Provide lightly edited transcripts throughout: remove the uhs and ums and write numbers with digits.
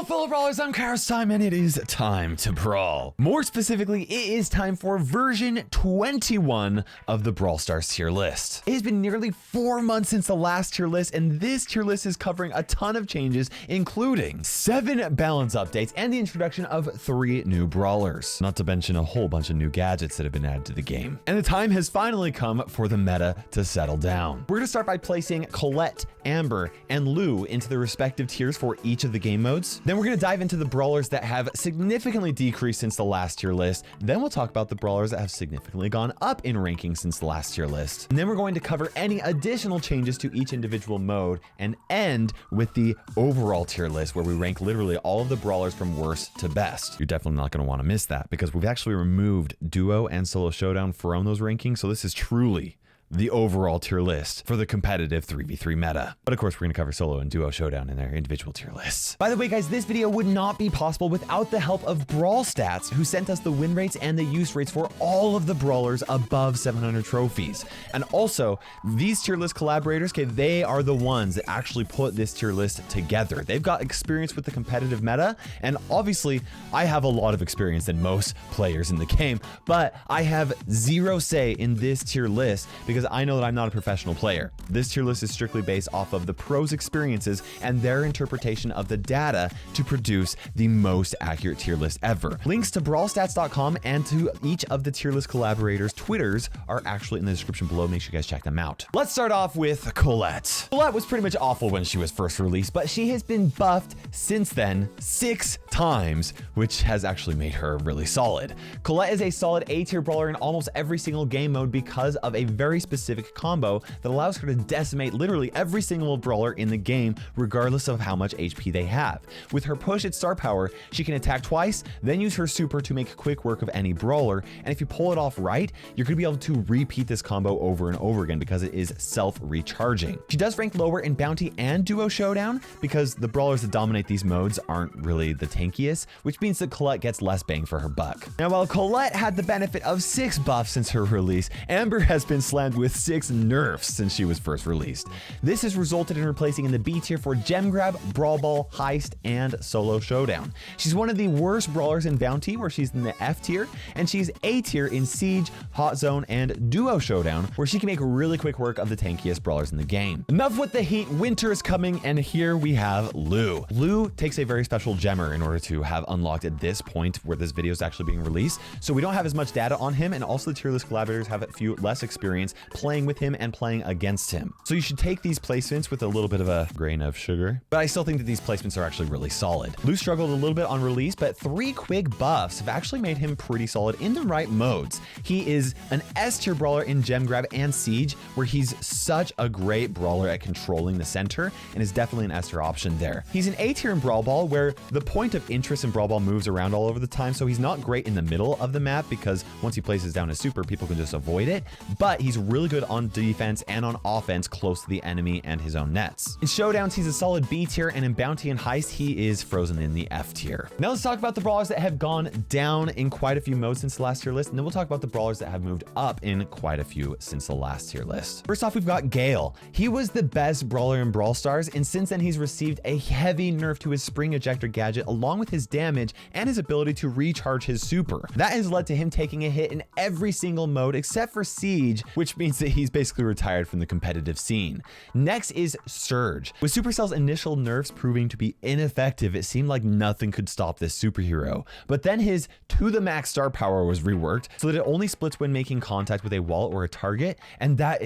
Hello fellow brawlers, I'm Kairos Time and it is time to brawl. More specifically, it is time for version 21 of the Brawl Stars tier list. It has been nearly 4 months since the last tier list, and this tier list is covering a ton of changes, including 7 balance updates and the introduction of 3 new brawlers, not to mention a whole bunch of new gadgets that have been added to the game. And the time has finally come for the meta to settle down. We're gonna start by placing Colette, Amber, and Lou into the respective tiers for each of the game modes. Then we're going to dive into the brawlers that have significantly decreased since the last tier list. Then we'll talk about the brawlers that have significantly gone up in ranking since the last tier list. And then we're going to cover any additional changes to each individual mode and end with the overall tier list where we rank literally all of the brawlers from worst to best. You're definitely not going to want to miss that because we've actually removed duo and solo showdown from those rankings. So this is truly the overall tier list for the competitive 3v3 meta. But of course, we're gonna cover solo and duo showdown in their individual tier lists. By the way, guys, this video would not be possible without the help of Brawl Stats, who sent us the win rates and the use rates for all of the brawlers above 700 trophies. And also, these tier list collaborators, okay, they are the ones that actually put this tier list together. They've got experience with the competitive meta, and obviously, I have a lot of experience than most players in the game, but I have zero say in this tier list because I know that I'm not a professional player. This tier list is strictly based off of the pros' experiences and their interpretation of the data to produce the most accurate tier list ever. Links to brawlstats.com and to each of the tier list collaborators' Twitters are actually in the description below. Make sure you guys check them out. Let's start off with Colette. Colette was pretty much awful when she was first released, but she has been buffed since then 6 times, which has actually made her really solid. Colette is a solid A tier brawler in almost every single game mode because of a very specific combo that allows her to decimate literally every single brawler in the game, regardless of how much HP they have. With her push at star power, she can attack twice, then use her super to make quick work of any brawler, and if you pull it off right, you're gonna be able to repeat this combo over and over again because it is self-recharging. She does rank lower in Bounty and Duo Showdown because the brawlers that dominate these modes aren't really the tankiest, which means that Colette gets less bang for her buck. Now, while Colette had the benefit of 6 buffs since her release, Amber has been slammed with 6 nerfs since she was first released. This has resulted in her placing in the B tier for Gem Grab, Brawl Ball, Heist, and Solo Showdown. She's one of the worst brawlers in Bounty, where she's in the F tier, and she's A tier in Siege, Hot Zone, and Duo Showdown, where she can make really quick work of the tankiest brawlers in the game. Enough with the heat, winter is coming, and here we have Lou. Lou takes a very special gemmer in order to have unlocked at this point where this video is actually being released, so we don't have as much data on him, and also the tier list collaborators have a few less experience playing with him and playing against him. So you should take these placements with a little bit of a grain of sugar, but I still think that these placements are actually really solid. Lou struggled a little bit on release, but 3 quick buffs have actually made him pretty solid in the right modes. He is an S tier brawler in Gem Grab and Siege, where he's such a great brawler at controlling the center and is definitely an S tier option there. He's an A tier in Brawl Ball, where the point of interest in Brawl Ball moves around all over the time, so he's not great in the middle of the map because once he places down his super, people can just avoid it, but he's really good on defense and on offense close to the enemy and his own nets. In Showdowns, he's a solid B tier, and in Bounty and Heist, he is frozen in the F tier. Now let's talk about the brawlers that have gone down in quite a few modes since the last tier list, and then we'll talk about the brawlers that have moved up in quite a few since the last tier list. First off, we've got Gale. He was the best brawler in Brawl Stars, and since then he's received a heavy nerf to his Spring Ejector gadget, along with his damage and his ability to recharge his super. That has led to him taking a hit in every single mode except for Siege, which means that he's basically retired from the competitive scene. Next is Surge. With Supercell's initial nerfs proving to be ineffective, it seemed like nothing could stop this superhero. But then his to the max star power was reworked so that it only splits when making contact with a wall or a target, and that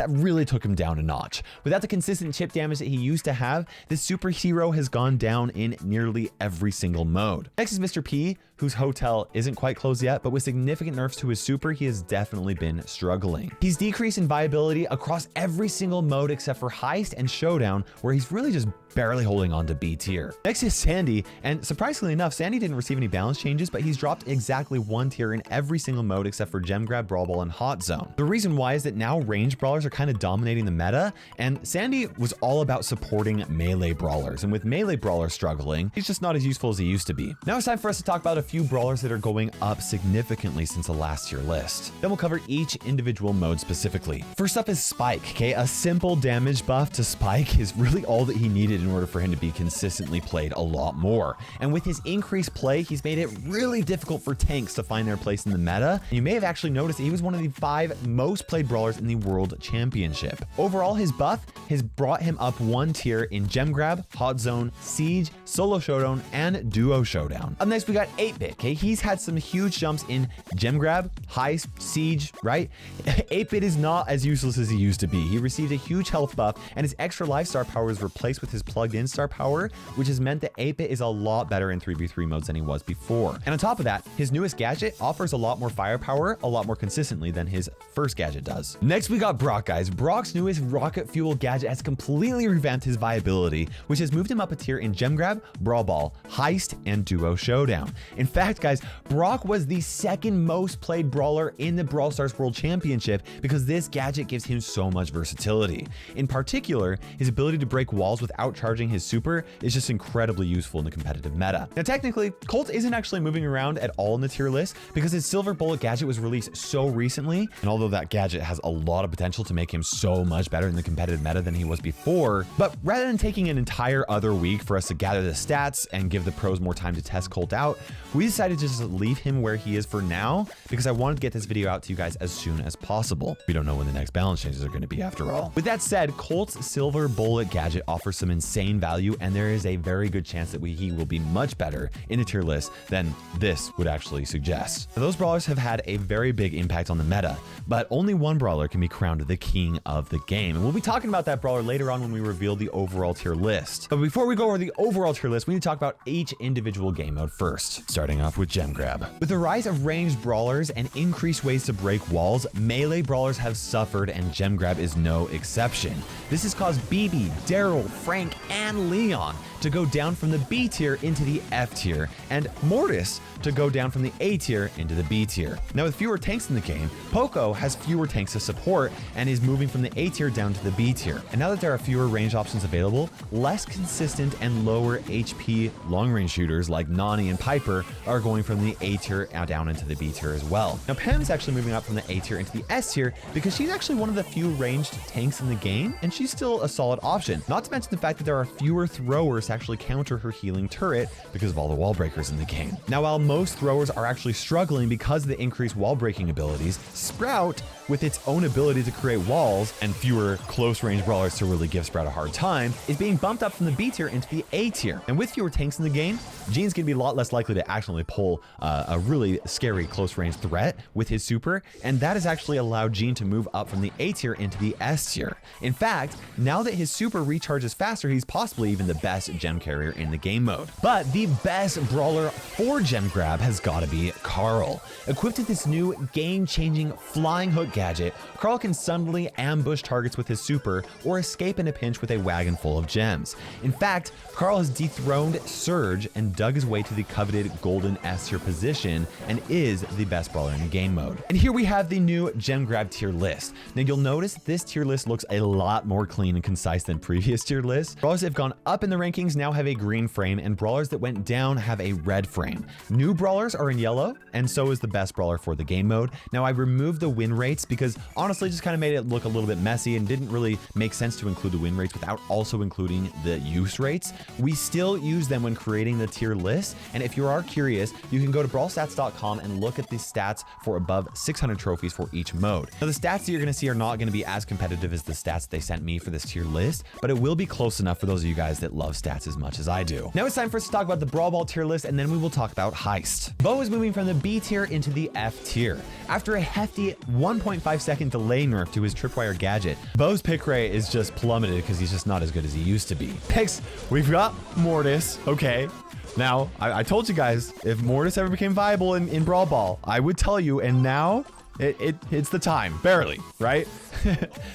really took him down a notch. Without the consistent chip damage that he used to have, this superhero has gone down in nearly every single mode. Next is Mr. P, whose hotel isn't quite closed yet, but with significant nerfs to his super, he has definitely been struggling. He's decreased in viability across every single mode except for Heist and Showdown, where he's really just barely holding on to B tier. Next is Sandy, and surprisingly enough, Sandy didn't receive any balance changes, but he's dropped exactly 1 tier in every single mode except for Gem Grab, Brawl Ball, and Hot Zone. The reason why is that now range brawlers are kind of dominating the meta, and Sandy was all about supporting melee brawlers, and with melee brawlers struggling, he's just not as useful as he used to be. Now it's time for us to talk about a few brawlers that are going up significantly since the last tier list. Then we'll cover each individual mode specifically. First up is Spike, okay? A simple damage buff to Spike is really all that he needed in in order for him to be consistently played a lot more. And with his increased play, he's made it really difficult for tanks to find their place in the meta. You may have actually noticed that he was one of the 5 most played brawlers in the World Championship. Overall, his buff has brought him up 1 tier in Gem Grab, Hot Zone, Siege, Solo Showdown, and Duo Showdown. Up next, we got 8-Bit, okay? He's had some huge jumps in Gem Grab, Heist, Siege, right? 8-Bit is not as useless as he used to be. He received a huge health buff, and his extra life star power is replaced with his plugged-in star power, which has meant that 8-Bit is a lot better in 3v3 modes than he was before. And on top of that, his newest gadget offers a lot more firepower, a lot more consistently than his first gadget does. Next, we got Brock, guys. Brock's newest rocket fuel gadget has completely revamped his viability, which has moved him up a tier in Gem Grab, Brawl Ball, Heist, and Duo Showdown. In fact, guys, Brock was the 2nd most played brawler in the Brawl Stars World Championship because this gadget gives him so much versatility. In particular, his ability to break walls without charging his super is just incredibly useful in the competitive meta. Now, technically, Colt isn't actually moving around at all in the tier list because his Silver Bullet gadget was released so recently, and although that gadget has a lot of potential to make him so much better in the competitive meta than he was before, but rather than taking an entire other week for us to gather the stats and give the pros more time to test Colt out, we decided to just leave him where he is for now because I wanted to get this video out to you guys as soon as possible. We don't know when the next balance changes are going to be after all. With that said, Colt's Silver Bullet gadget offers some insane value, and there is a very good chance that he will be much better in the tier list than this would actually suggest. Now, those brawlers have had a very big impact on the meta, but only one brawler can be crowned the king of the game. And we'll be talking about that brawler later on when we reveal the overall tier list. But before we go over the overall tier list, we need to talk about each individual game mode first, starting off with Gem Grab. With the rise of ranged brawlers and increased ways to break walls, melee brawlers have suffered, and Gem Grab is no exception. This has caused BB, Daryl, Frank, and Leon to go down from the B tier into the F tier, and Mortis to go down from the A tier into the B tier. Now, with fewer tanks in the game, Poco has fewer tanks to support and is moving from the A tier down to the B tier. And now that there are fewer range options available, less consistent and lower HP long-range shooters like Nani and Piper are going from the A tier down into the B tier as well. Now, Pam is actually moving up from the A tier into the S tier because she's actually one of the few ranged tanks in the game, and she's still a solid option. Not to mention the fact that there are fewer throwers to actually counter her healing turret because of all the wall breakers in the game. Now, while most throwers are actually struggling because of the increased wall breaking abilities, Sprout, with its own ability to create walls and fewer close range brawlers to really give Sprout a hard time, is being bumped up from the B tier into the A tier. And with fewer tanks in the game, Gene's gonna be a lot less likely to accidentally pull a really scary close range threat with his super, and that has actually allowed Gene to move up from the A tier into the S tier. In fact, now that his super recharges faster, he's possibly even the best gem carrier in the game mode. But the best brawler for Gem Grab has gotta be Carl. Equipped with this new game-changing flying hook gadget, Carl can suddenly ambush targets with his super or escape in a pinch with a wagon full of gems. In fact, Carl has dethroned Surge and dug his way to the coveted golden S tier position and is the best brawler in game mode. And here we have the new Gem Grab tier list. Now, you'll notice this tier list looks a lot more clean and concise than previous tier lists. Brawlers that have gone up in the rankings now have a green frame, and brawlers that went down have a red frame. New brawlers are in yellow, and so is the best brawler for the game mode. Now, I removed the win rates because honestly, it just kind of made it look a little bit messy and didn't really make sense to include the win rates without also including the use rates. We still use them when creating the tier list, and if you are curious, you can go to brawlstats.com and look at the stats for above 600 trophies for each mode. Now, the stats that you're going to see are not going to be as competitive as the stats they sent me for this tier list, but it will be close enough for those of you guys that love stats as much as I do. Now it's time for us to talk about the Brawl Ball tier list, and then we will talk about Heist. Bo is moving from the B tier into the F tier. After a hefty 1.5 second delay nerf to his tripwire gadget, Bo's pick rate is just plummeted because he's just not as good as he used to be. Picks, we've got Mortis, okay. Now, I told you guys, if Mortis ever became viable in Brawl Ball, I would tell you, and now it's the time, barely, right?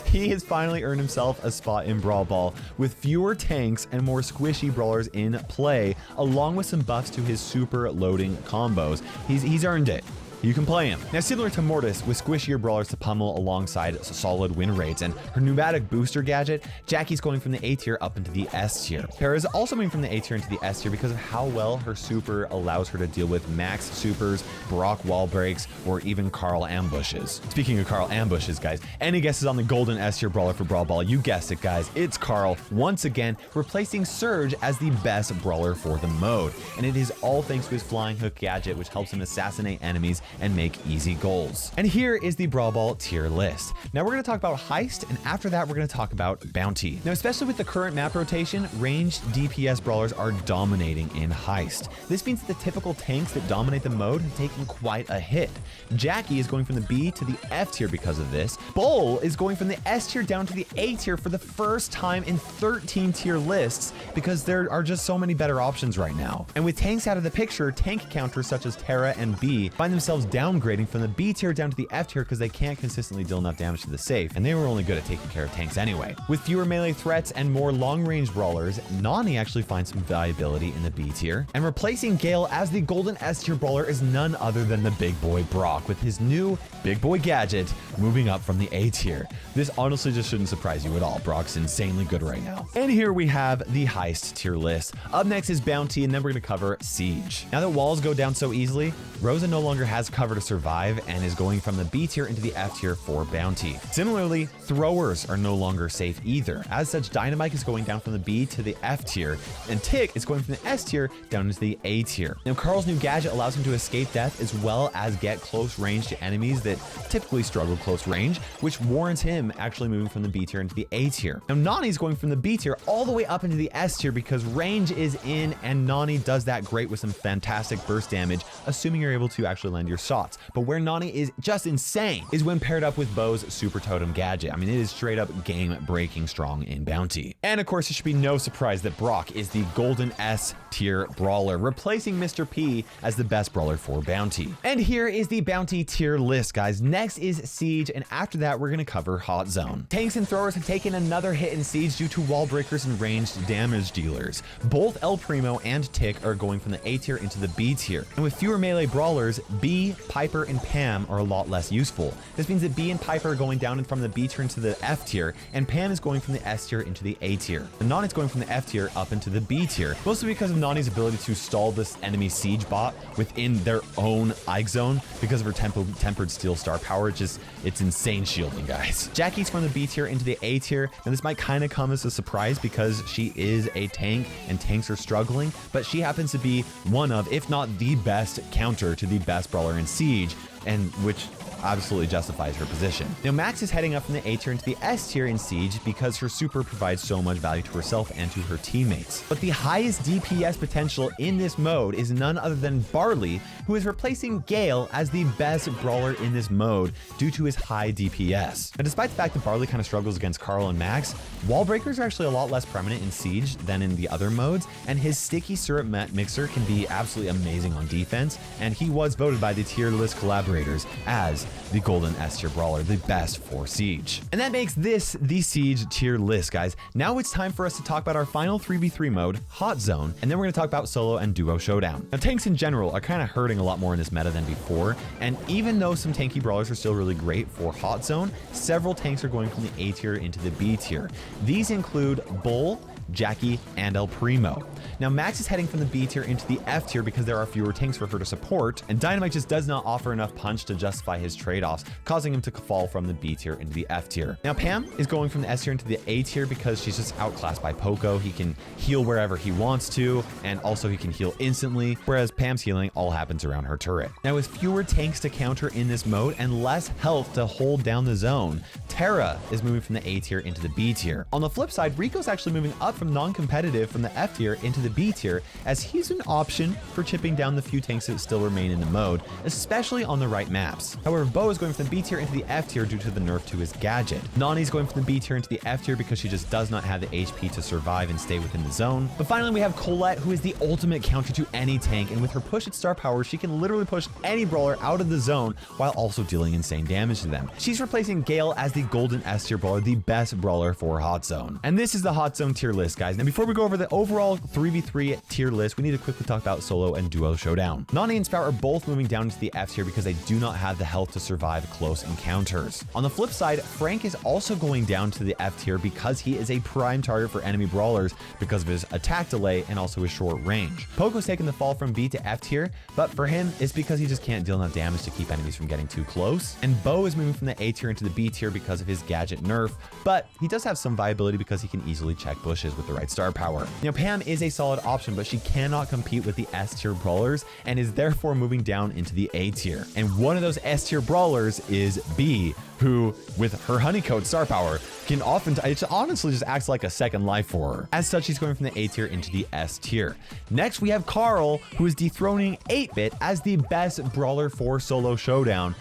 He has finally earned himself a spot in Brawl Ball with fewer tanks and more squishy brawlers in play, along with some buffs to his super loading combos. He's earned it. you can play him. Now, similar to Mortis, with squishier brawlers to pummel alongside solid win rates and her pneumatic booster gadget, Jackie's going from the A tier up into the S tier. Terra is also moving from the A tier into the S tier because of how well her super allows her to deal with Max supers, Brock wall breaks, or even Carl ambushes. Speaking of Carl ambushes, guys, any guesses on the golden S tier brawler for Brawl Ball? You guessed it, guys. It's Carl, once again, replacing Surge as the best brawler for the mode. And it is all thanks to his flying hook gadget, which helps him assassinate enemies and make easy goals. And here is the Brawl Ball tier list. Now we're going to talk about Heist, and after that we're going to talk about Bounty. Now, especially with the current map rotation, ranged DPS brawlers are dominating in Heist. This means that the typical tanks that dominate the mode have taken quite a hit. Jackie is going from the B to the F tier because of this. Bull is going from the S tier down to the A tier for the first time in 13 tier lists because there are just so many better options right now. And with tanks out of the picture, tank counters such as Terra and B find themselves downgrading from the B tier down to the F tier because they can't consistently deal enough damage to the safe, and they were only good at taking care of tanks anyway. With fewer melee threats and more long-range brawlers, Nani actually finds some viability in the B tier, and replacing Gale as the golden S tier brawler is none other than the big boy Brock, with his new big boy gadget moving up from the A tier. This honestly just shouldn't surprise you at all. Brock's insanely good right now. And here we have the Heist tier list. Up next is Bounty, and then we're going to cover Siege. Now that walls go down so easily, Rosa no longer has cover to survive and is going from the B tier into the F tier for Bounty. Similarly, throwers are no longer safe either. As such, Dynamite is going down from the B to the F tier, and Tick is going from the S tier down into the A tier. Now, Carl's new gadget allows him to escape death as well as get close range to enemies that typically struggle close range, which warrants him actually moving from the B tier into the A tier. Now, Nani's going from the B tier all the way up into the S tier because range is in, and Nani does that great with some fantastic burst damage, assuming you're able to actually land your shots. But where Nani is just insane is when paired up with Bo's Super Totem gadget. I mean, it is straight up game-breaking strong in Bounty. And of course, it should be no surprise that Brock is the golden S tier brawler, replacing Mr. P as the best brawler for Bounty. And here is the Bounty tier list, guys. Next is Siege, and after that, we're going to cover Hot Zone. Tanks and throwers have taken another hit in Siege due to wall breakers and ranged damage dealers. Both El Primo and Tick are going from the A tier into the B tier. And with fewer melee brawlers, B, Piper, and Pam are a lot less useful. This means that B and Piper are going down from the B tier into the F tier, and Pam is going from the S tier into the A tier. And Nani's going from the F tier up into the B tier, mostly because of Nani's ability to stall this enemy siege bot within their own Ike zone because of her tempered steel star power. It's insane shielding, guys. Jackie's from the B tier into the A tier. Now, this might kind of come as a surprise because she is a tank and tanks are struggling, but she happens to be one of, if not the best counter to the best brawler in Siege, and which absolutely justifies her position. Now, Max is heading up from the A tier into the S tier in Siege because her super provides so much value to herself and to her teammates. But the highest DPS potential in this mode is none other than Barley, who is replacing Gale as the best brawler in this mode due to his high DPS. Now, despite the fact that Barley kind of struggles against Carl and Max, wall breakers are actually a lot less prominent in Siege than in the other modes, and his sticky syrup mixer can be absolutely amazing on defense, and he was voted by the tier list collaborators as the golden S tier brawler, the best for Siege. And that makes this the Siege tier list, guys. Now it's time for us to talk about our final 3v3 mode, Hot Zone, and then we're going to talk about solo and duo showdown. Now, tanks in general are kind of hurting a lot more in this meta than before, and even though some tanky brawlers are still really great for Hot Zone, several tanks are going from the A tier into the B tier. These include Bull, Jackie, and El Primo. Now, Max is heading from the B tier into the F tier because there are fewer tanks for her to support, and Dynamite just does not offer enough punch to justify his trade-offs, causing him to fall from the B tier into the F tier. Now, Pam is going from the S tier into the A tier because she's just outclassed by Poco. He can heal wherever he wants to, and also he can heal instantly, whereas Pam's healing all happens around her turret. Now, with fewer tanks to counter in this mode and less health to hold down the zone, Terra is moving from the A tier into the B tier. On the flip side, Rico's actually moving up from non-competitive from the F tier into the B tier, as he's an option for chipping down the few tanks that still remain in the mode, especially on the right maps. However, Bo is going from the B tier into the F tier due to the nerf to his gadget. Nani's going from the B tier into the F tier because she just does not have the HP to survive and stay within the zone. But finally, we have Colette, who is the ultimate counter to any tank, and with her push at star power, she can literally push any brawler out of the zone while also dealing insane damage to them. She's replacing Gale as the golden S tier brawler, the best brawler for Hot Zone. And this is the Hot Zone tier list, list, guys. Now, before we go over the overall 3v3 tier list, we need to quickly talk about solo and duo showdown. Nani and Sprout are both moving down into the F tier because they do not have the health to survive close encounters. On the flip side, Frank is also going down to the F tier because he is a prime target for enemy brawlers because of his attack delay and also his short range. Poco's taking the fall from B to F tier, but for him, it's because he just can't deal enough damage to keep enemies from getting too close. And Bo is moving from the A tier into the B tier because of his gadget nerf, but he does have some viability because he can easily check bushes with the right star power. Now, Pam is a solid option, but she cannot compete with the S tier brawlers and is therefore moving down into the A tier. And one of those S tier brawlers is B, who, with her honeycoat star power, can often, it honestly just acts like a second life for her. As such, he's going from the A tier into the S tier. Next, we have Carl, who is dethroning 8-Bit as the best brawler for solo showdown.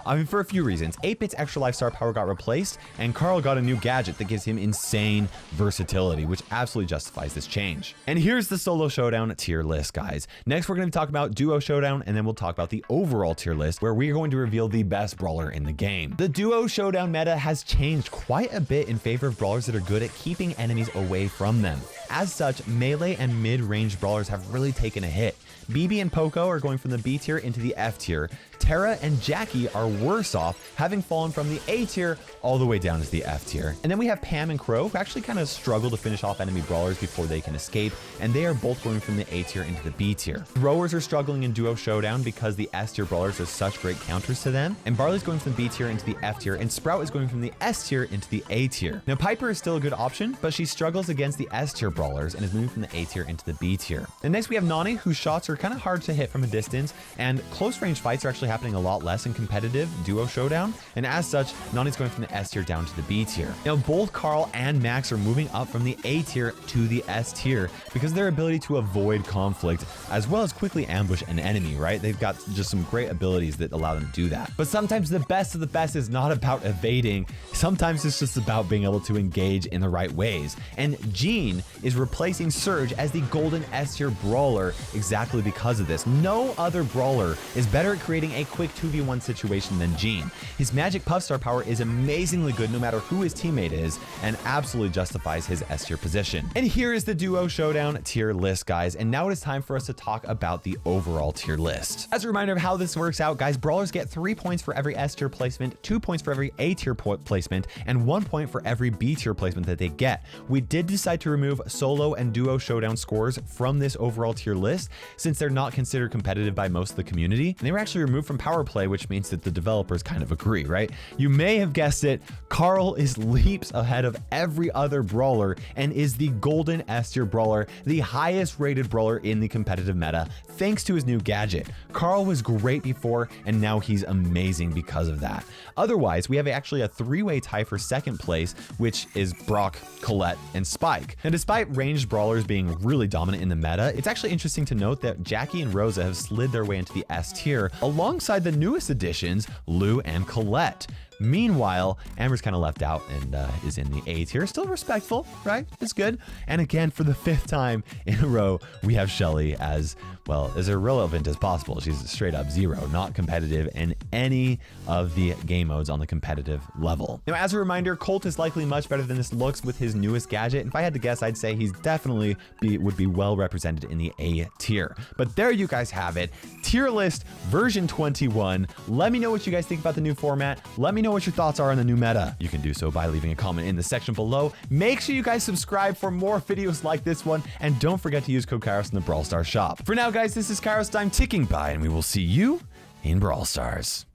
I mean, for a few reasons. 8-Bit's extra life star power got replaced, and Carl got a new gadget that gives him insane versatility, which absolutely justifies this change. And here's the solo showdown tier list, guys. Next, we're going to be talking about duo showdown, and then we'll talk about the overall tier list, where we are going to reveal the best brawler in the game. The duo showdown meta has changed quite a bit in favor of brawlers that are good at keeping enemies away from them. As such, melee and mid-range brawlers have really taken a hit. BB and Poco are going from the B tier into the F tier. Terra and Jackie are worse off, having fallen from the A tier all the way down to the F tier. And then we have Pam and Crow, who actually kind of struggle to finish off enemy brawlers before they can escape, and they are both going from the A tier into the B tier. Throwers are struggling in duo showdown because the S tier brawlers are such great counters to them, and Barley's going from the B tier into the F tier, and Sprout is going from the S tier into the A tier. Now, Piper is still a good option, but she struggles against the S tier brawlers and is moving from the A tier into the B tier. And next we have Nani, whose shots are kind of hard to hit from a distance, and close range fights are actually happening a lot less in competitive duo showdown, and as such, Nani's going from the S tier down to the B tier. Now, both Carl and Max are moving up from the A tier to the S tier because of their ability to avoid conflict as well as quickly ambush an enemy, right? They've got just some great abilities that allow them to do that. But sometimes the best of the best is not about evading. Sometimes it's just about being able to engage in the right ways. And Gene is replacing Surge as the golden S tier brawler exactly because of this. No other brawler is better at creating a quick 2v1 situation than Gene. His magic puff star power is amazingly good no matter who his teammate is, and absolutely justifies his S tier position. And here is the duo showdown tier list, guys. And now it is time for us to talk about the overall tier list. As a reminder of how this works out, guys, brawlers get 3 points for every S tier placement, 2 points for every A tier placement, and 1 point for every B tier placement that they get. We did decide to remove solo and duo showdown scores from this overall tier list since they're not considered competitive by most of the community. And they were actually removed from power play, which means that the developers kind of agree, right? You may have guessed it, Carl is leaps ahead of every other brawler and is the golden S tier brawler, the highest rated brawler in the competitive meta, thanks to his new gadget. Carl was great before, and now he's amazing because of that. Otherwise, we have actually a 3-way tie for second place, which is Brock, Colette, and Spike. And despite ranged brawlers being really dominant in the meta, it's actually interesting to note that Jackie and Rosa have slid their way into the S tier alongside the newest additions, Lou and Colette. Meanwhile, Amber's kind of left out and is in the A tier. Still respectful, right? It's good. And again, for the 5th time in a row, we have Shelly as, well, as irrelevant as possible. She's straight up 0, not competitive in any of the game modes on the competitive level. Now, as a reminder, Colt is likely much better than this looks with his newest gadget. If I had to guess, I'd say he's definitely would be well represented in the A tier. But there you guys have it. Tier list version 21. Let me know what you guys think about the new format. Let me know what your thoughts are on the new meta. You can do so by leaving a comment in the section below. Make sure you guys subscribe for more videos like this one, and don't forget to use code Kairos in the Brawl Stars shop. For now, guys, this is Kairos time ticking by, and we will see you in Brawl Stars.